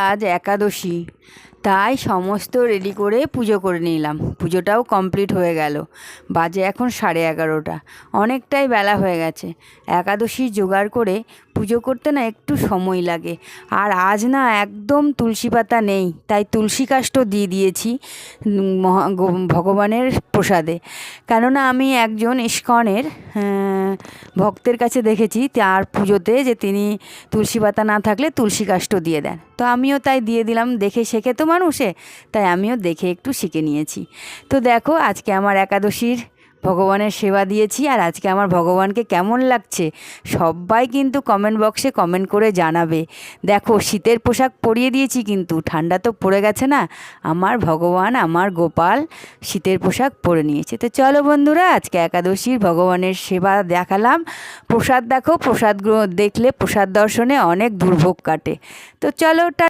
আজ একাদশী, তাই সমস্ত রেডি করে পুজো করে নিলাম। পুজোটাও কমপ্লিট হয়ে গেল। বাজে এখন 11:30। অনেকটাই বেলা হয়ে গেছে। একাদশী জোগাড় করে পুজো করতে না একটু সময় লাগে। আর আজ না একদম তুলসী পাতা নেই, তাই তুলসী কাষ্ঠ দিয়ে দিয়েছি ভগবানের প্রসাদে। কেননা আমি একজন ইস্কনের ভক্তের কাছে দেখেছি তার পুজোতে যে তিনি তুলসী পাতা না থাকলে তুলসী কাষ্ঠ দিয়ে দেন। তো আমিও তাই দিয়ে দিলাম, দেখে শেখে তো মানুষে, তাই আমিও দেখে একটু শিখে নিয়েছি। তো দেখো আজকে আমার একাদশীর ভগবানের সেবা দিয়েছি। আর আজকে আমার ভগবানকে কেমন লাগছে সবাই কিন্তু কমেন্ট বক্সে কমেন্ট করে জানাবে। দেখো শীতের পোশাক পরিয়ে দিয়েছি, কিন্তু ঠান্ডা তো পড়ে গেছে না, আমার ভগবান আমার গোপাল শীতের পোশাক পরে নিয়েছে। তো চলো বন্ধুরা, আজকে একাদশীর ভগবানের সেবা দেখালাম। প্রসাদ দেখো, প্রসাদগুলো দেখলে প্রসাদ দর্শনে অনেক দুর্ভোগ কাটে। তো চলো।